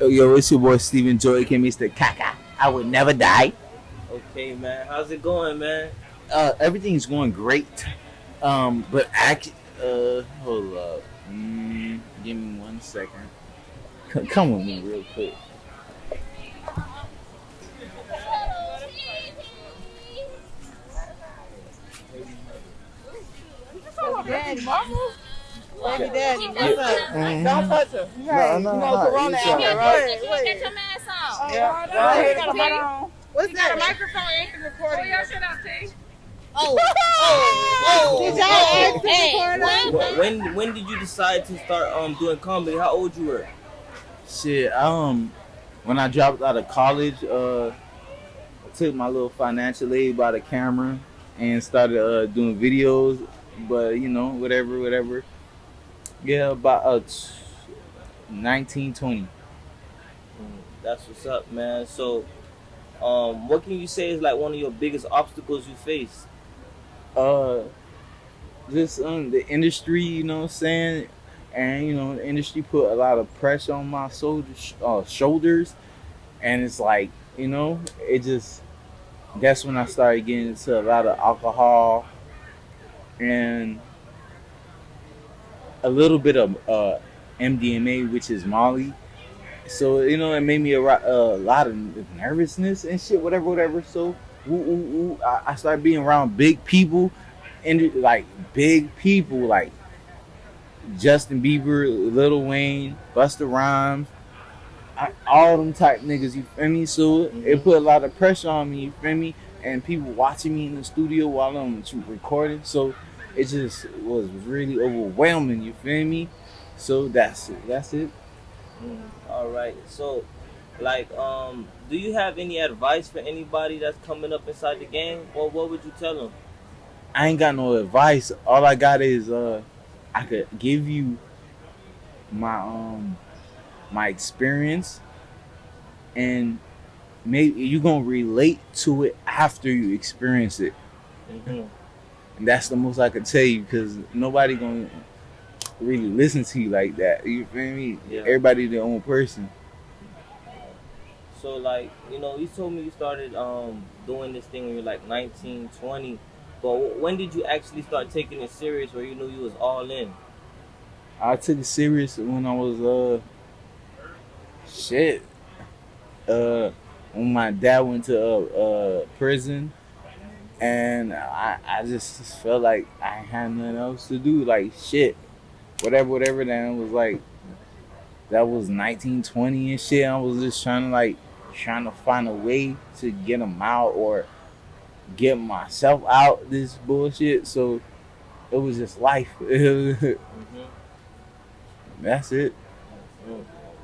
Yo, it's your boy StevenJo, aka Mr. Kaka. I would never die. Okay, man. How's it going, man? Everything's going great. But hold up. Give me 1 second. Come with me real quick. Daddy, mama. Baby daddy, what's up? Don't touch her. No, You know Corona out there, right? Get your mask on. Yeah. Go ahead, come on. What's that? A microphone and the recording. Oh, y'all shut up, T. Did y'all ask to record us? When did you decide to start doing comedy? How old you were? Shit, when I dropped out of college, I took my little financial aid by the camera and started doing videos. But whatever. Yeah, about 19, 20. That's what's up, man. So, what can you say is like one of your biggest obstacles you face? Just the industry, you know what I'm saying? And, the industry put a lot of pressure on my shoulders. And it's like, that's when I started getting into a lot of alcohol and a little bit of MDMA, which is Molly. So, it made me a lot of nervousness and shit, whatever. So, I started being around big people, and like big people like Justin Bieber, Lil Wayne, Busta Rhymes, all them type niggas, you feel me? So it put a lot of pressure on me, you feel me? And people watching me in the studio while I'm recording, so it just was really overwhelming, you feel me? So that's it. All right. So, like, do you have any advice for anybody that's coming up inside the game, or what would you tell them? I ain't got no advice. All I got is I could give you my experience, and maybe you gonna relate to it after you experience it. Mm-hmm. And that's the most I could tell you, because nobody gonna really listen to you like that. You feel me? Yeah. Everybody their own person. So, like, you told me you started doing this thing when you were like 19, 20. But when did you actually start taking it serious, where you knew you was all in? I took it serious when I was when my dad went to prison, and I just felt like I had nothing else to do. Like shit, whatever. Then it was like that was 1920 and shit. I was just trying to find a way to get them out or get myself out this bullshit. So it was just life. That's it.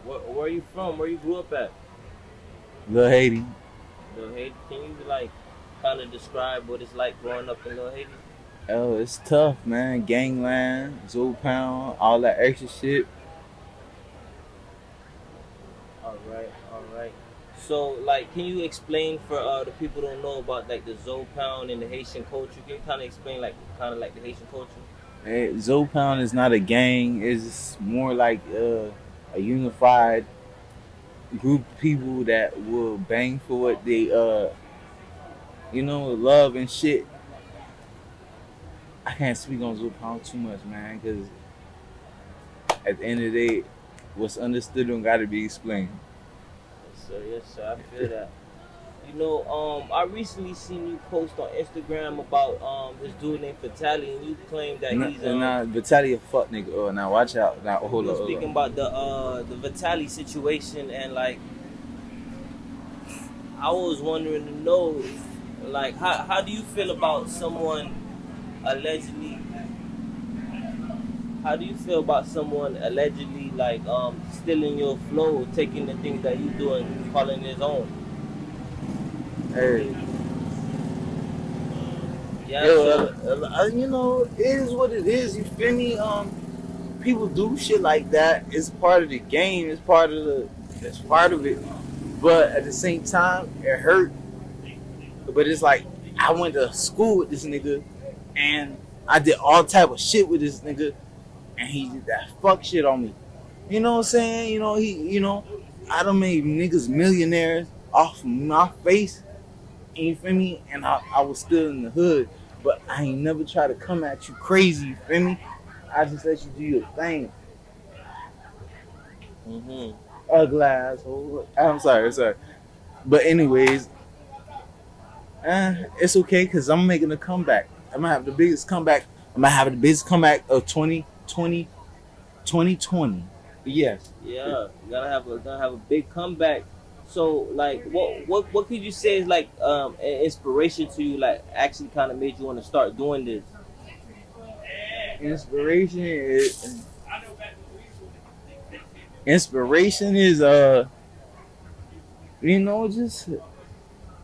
Where are you from? Where you grew up at? Lil Haiti. Lil Haiti. Can you like kind of describe what it's like growing up in Lil Haiti? Oh, it's tough, man. Gangland, Zoo Pound, all that extra shit. All right. So, like, can you explain for the people who don't know about like the Zo Pound and the Haitian culture? Can you kind of explain like the Haitian culture? Hey, Zoo Pound is not a gang. It's more like a unified group of people that will bang for what they love and shit. I can't speak on Zoo Pound too much, man, because at the end of the day, what's understood don't gotta be explained. Yes, sir. I feel that. I recently seen you post on Instagram about this dude named Vitali, and you claim that he's Vitali a fuck nigga. Now watch out. Now hold on. Speaking about the Vitali situation, and like, I was wondering to know, like, how do you feel about someone allegedly? How do you feel about someone allegedly like stealing your flow, taking the things that you do and calling his own? Hey. Yeah. It is what it is. You feel me? People do shit like that. It's part of the game. It's part of it. But at the same time, it hurt. But it's like I went to school with this nigga, and I did all type of shit with this nigga, and he did that fuck shit on me. You know what I'm saying? I done made niggas millionaires off of my face. You feel me? And I was still in the hood, but I ain't never try to come at you crazy. You feel me? I just let you do your thing. Ugly asshole. I'm sorry. But anyways, it's okay because I'm making a comeback. I'm gonna have the biggest comeback. I'm gonna have the biggest comeback of 2020. Yes. Yeah, you gotta have a big comeback. So like, what could you say is like an inspiration to you? Like, actually, kind of made you want to start doing this. Inspiration is just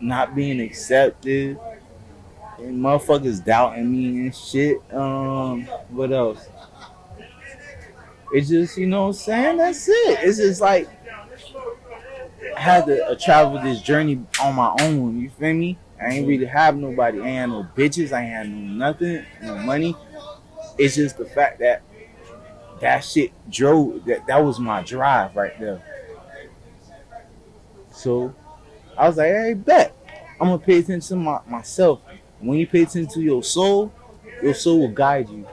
not being accepted and motherfuckers doubting me and shit. What else? It's just, you know what I'm saying? That's it. It's just like I had to travel this journey on my own. You feel me? I ain't really have nobody. I ain't had no bitches. I ain't had no nothing, no money. It's just the fact that shit drove. That was my drive right there. So I was like, hey, bet. I'm gonna pay attention to myself. When you pay attention to your soul will guide you.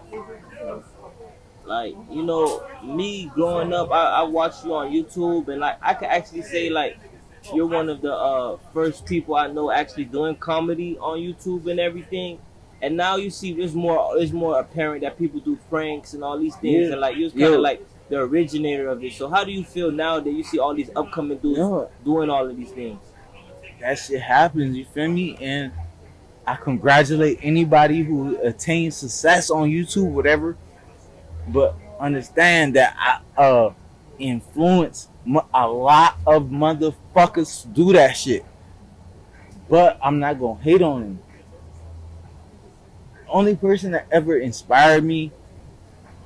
Like, you know, me growing up, I watched you on YouTube, and like I could actually say like you're one of the first people I know actually doing comedy on YouTube and everything. And now you see it's more apparent that people do pranks and all these things, Yeah. and like you're kind of like the originator of it. So how do you feel now that you see all these upcoming dudes doing all of these things? That shit happens, you feel me? And I congratulate anybody who attains success on YouTube, whatever. But understand that I influence a lot of motherfuckers do that shit. But I'm not gonna hate on them. Only person that ever inspired me,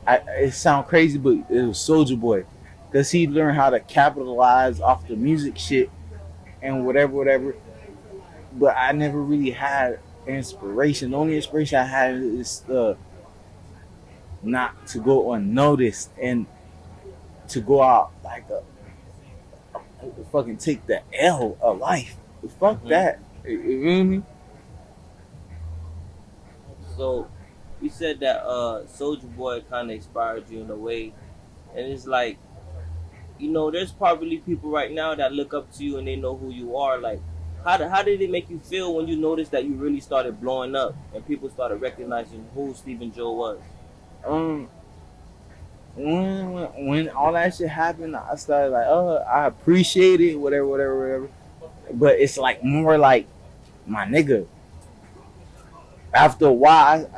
it sound crazy, but it was Soulja Boy, cause he learned how to capitalize off the music shit and whatever. But I never really had inspiration. The only inspiration I had is not to go unnoticed and to go out like a fucking take the L of life. Fuck that. You feel me? So you said that Soulja Boy kind of inspired you in a way, and it's like, you know, there's probably people right now that look up to you and they know who you are. Like, how did it make you feel when you noticed that you really started blowing up and people started recognizing who StevenJo was? When all that shit happened, I started like, I appreciate it, whatever. But it's like more like, my nigga. After a while,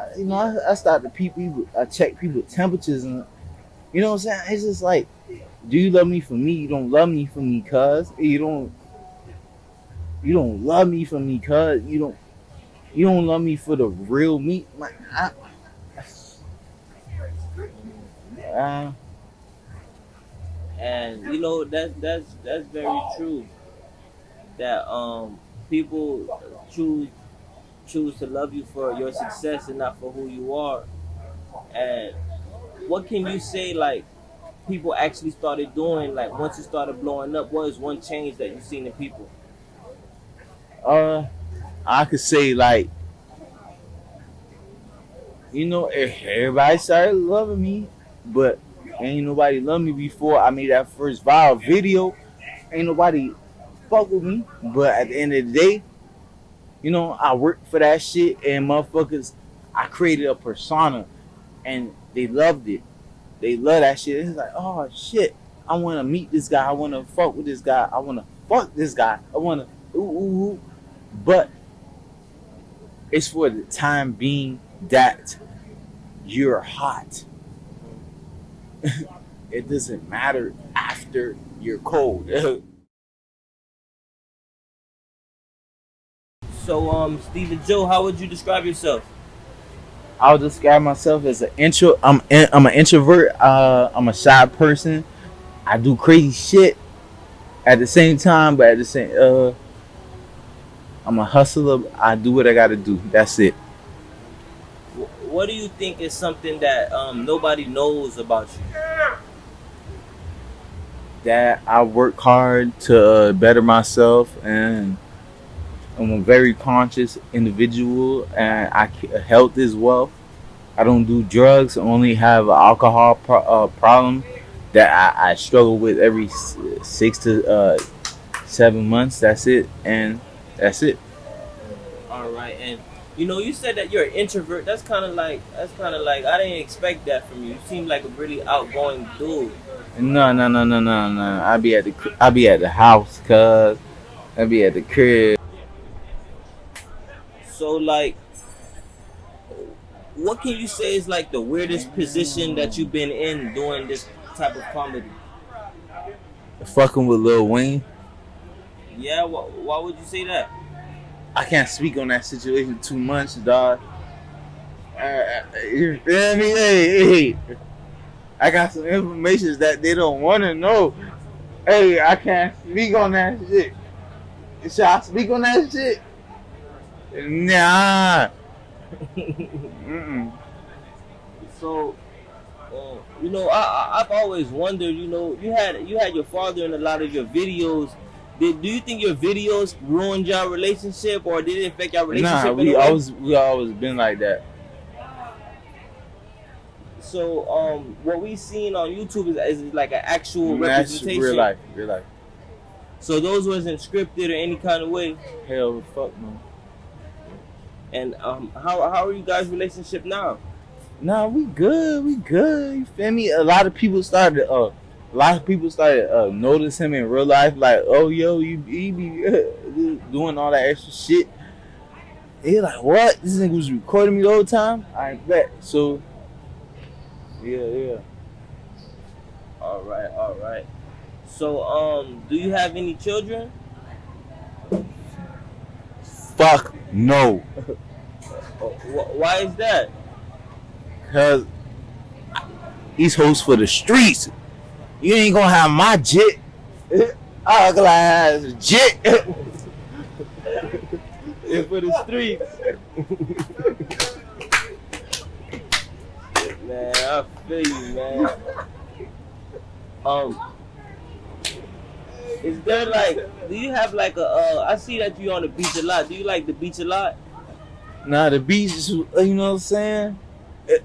I started to people. I check people's temperatures, and you know what I'm saying. It's just like, do you love me for me? You don't love me for me, cuz you don't love me for me, cuz you don't love me for the real me. And you know that's very true. That people choose to love you for your success and not for who you are. And what can you say like people actually started doing, like once you started blowing up? What is one change that you've seen in people? I could say like, everybody started loving me, but ain't nobody loved me before I made that first viral video. Ain't nobody fuck with me, but at the end of the day, I worked for that shit, and motherfuckers, I created a persona, and they loved it. They love that shit. It's like, oh shit, I want to meet this guy. I want to fuck with this guy. I want to fuck this guy. I want to ooh. But it's for the time being that you're hot. It doesn't matter after you're cold. So, StevenJo, how would you describe yourself? I would describe myself as I'm an introvert. I'm a shy person. I do crazy shit at the same time, but at the same, I'm a hustler. I do what I gotta do. That's it. What do you think is something that nobody knows about you? that I work hard to better myself, and I'm a very conscious individual, and health is wealth. I don't do drugs. I only have an alcohol problem that I struggle with every 6 to 7 months. That's it, and that's it. All right, and you said that you're an introvert. That's kind of like I didn't expect that from you. You seem like a really outgoing dude. No. I be at the house, cuz I be at the crib. So like, what can you say is like the weirdest position that you've been in doing this type of comedy? Fucking with Lil Wayne. Yeah, why would you say that? I can't speak on that situation too much, dog. You feel me? Hey. I got some information that they don't want to know. Hey, I can't speak on that shit. Should I speak on that shit? Nah. Mm-mm. So, I've always wondered. You had your father in a lot of your videos. Do you think your videos ruined your relationship, or did it affect your relationship? Nah, we always been like that. So, what we seen on YouTube is like an actual That's representation. real life. So those wasn't scripted or any kind of way. Hell, fuck no. And how are you guys' relationship now? Nah, we good. You feel me? A lot of people started notice him in real life, like, oh yo, he be doing all that extra shit. He like, what? This nigga was recording me the whole time? I bet. So yeah. All right. So do you have any children? Fuck no. Why is that? Cause he's host for the streets. You ain't gonna have my jit. Ugly ass jit. It's for the streets. Man, I feel you, man. Is there like, do you have like I see that you on the beach a lot. Do you like the beach a lot? Nah, the beach is, you know what I'm saying? It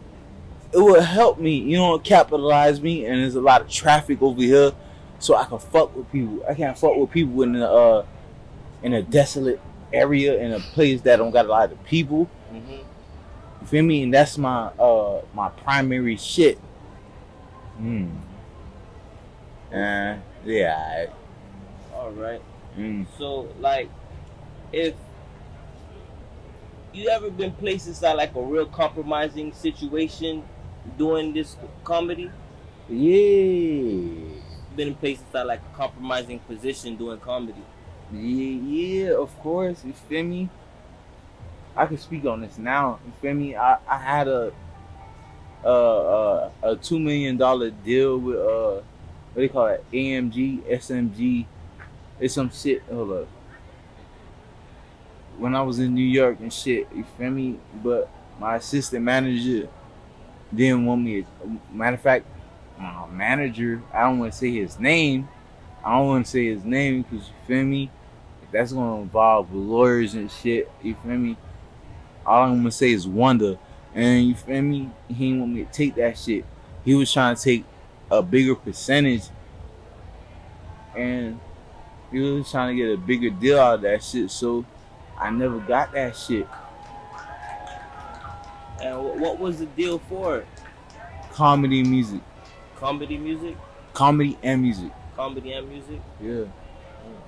would help me, capitalize me, and there's a lot of traffic over here, so I can fuck with people. I can't fuck with people in a desolate area, in a place that don't got a lot of people. Mm-hmm. You feel me? And that's my primary shit. Yeah. All right. Mm. So like, if you ever been placed inside like a real compromising situation doing this comedy? Yeah. Been placed inside like a compromising position doing comedy? Yeah, of course. You feel me? I can speak on this now. You feel me? I had a $2 million deal with what they call it, AMG, SMG. It's some shit. Hold up. When I was in New York and shit, you feel me? But my assistant manager didn't want me. Matter of fact, my manager, I don't want to say his name. Because you feel me? That's gonna involve lawyers and shit. You feel me? All I'm gonna say is Wonder, and you feel me? He didn't want me to take that shit. He was trying to take a bigger percentage, and he was trying to get a bigger deal out of that shit. So I never got that shit. And what was the deal for? Comedy and music. Comedy music? Comedy and music. Comedy and music? Yeah.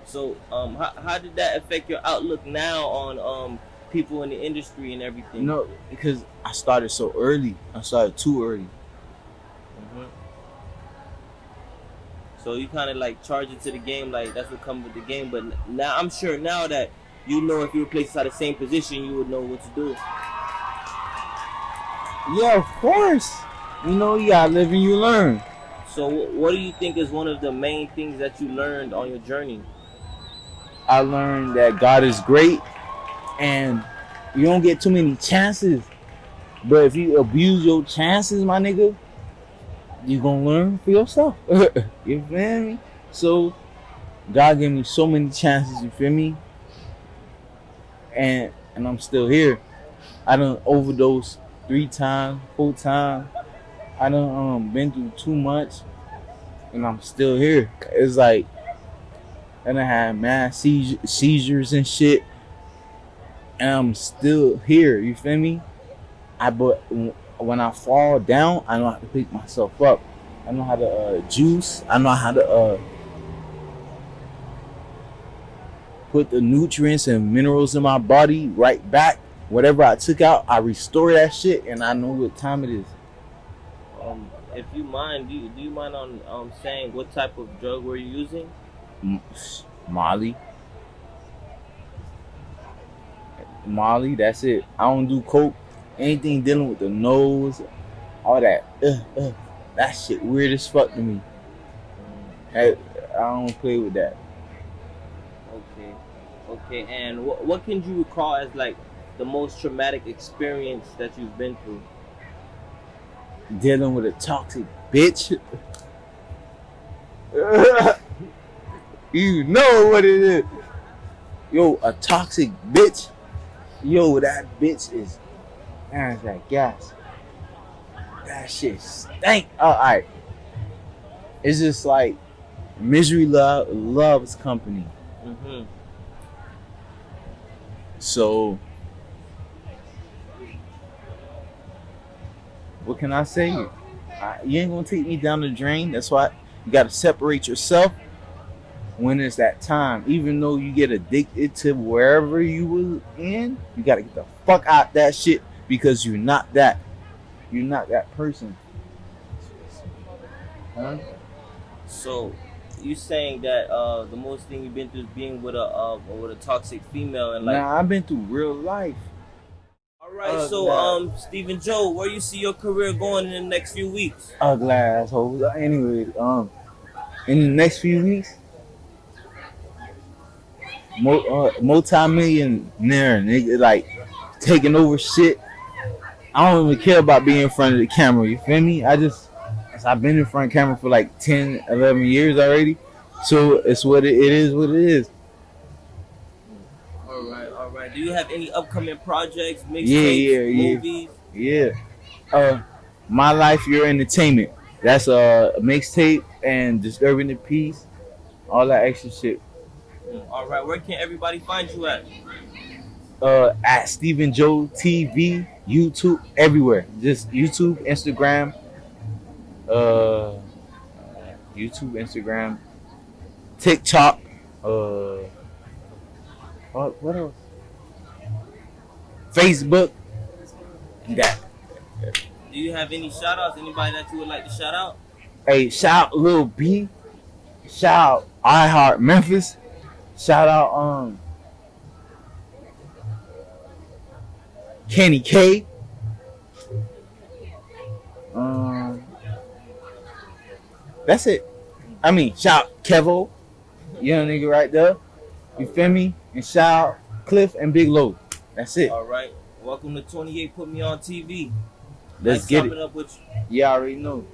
So how did that affect your outlook now on people in the industry and everything? No, because I started so early. I started too early. Mm-hmm. So you kind of like charge it to the game, like that's what comes with the game. But now I'm sure now that if you were placed inside the same position, you would know what to do. Yeah, of course. You gotta live and you learn. So what do you think is one of the main things that you learned on your journey? I learned that God is great, and you don't get too many chances. But if you abuse your chances, my nigga, you gonna learn for yourself. You feel me? So God gave me so many chances, you feel me? And I'm still here. I done overdosed 3 times, 4 times. I done been through too much, and I'm still here. It's like I done had mad seizures and shit, and I'm still here. You feel me? But when I fall down, I know how to pick myself up. I know how to juice. I know how to put the nutrients and minerals in my body right back. Whatever I took out, I restore that shit, and I know what time it is. If you mind, do you mind on saying what type of drug were you using? Molly, that's it. I don't do coke. Anything dealing with the nose, all that. That shit weird as fuck to me. I don't play with that. Okay. And what can you recall as like the most traumatic experience that you've been through? Dealing with a toxic bitch. You know what it is. Yo, a toxic bitch. Yo, that bitch is, man, it's like gas. That shit stank. Alright. It's just like misery loves company. Mm-hmm. So what can I say? You ain't gonna take me down the drain. That's why you gotta separate yourself when it's that time. Even though you get addicted to wherever you was in, you gotta get the fuck out that shit, because you're not that person. Huh? So you saying that the most thing you've been through is being with a toxic female, and like, Nah, I've been through real life. alright, so StevenJo, where you see your career going in the next few weeks? Ugly assholes. Anyway, in the next few weeks, multi-millionaire nigga, like taking over shit. I don't even care about being in front of the camera. You feel me? I've been in front of the camera for like 10, 11 years already. So it's what it is. What it is. All right. Do you have any upcoming projects, mixtapes, movies? Yeah. My Life, Your Entertainment. That's a mixtape and Disturbing the Peace. All that extra shit. All right. Where can everybody find you at? At StevenJo TV, YouTube, everywhere. Just YouTube, Instagram. YouTube, Instagram, TikTok. What else? Facebook. That. Do you have any shout outs? Anybody that you would like to shout out? Hey, shout out Lil B. Shout out iHeart Memphis. Shout out Kenny K. That's it. I mean, shout out Kevo, young nigga right there. You feel me? And shout out Cliff and Big Low. That's it. All right. Welcome to 28 Put Me On TV. Let's get it. Up with you. You already know.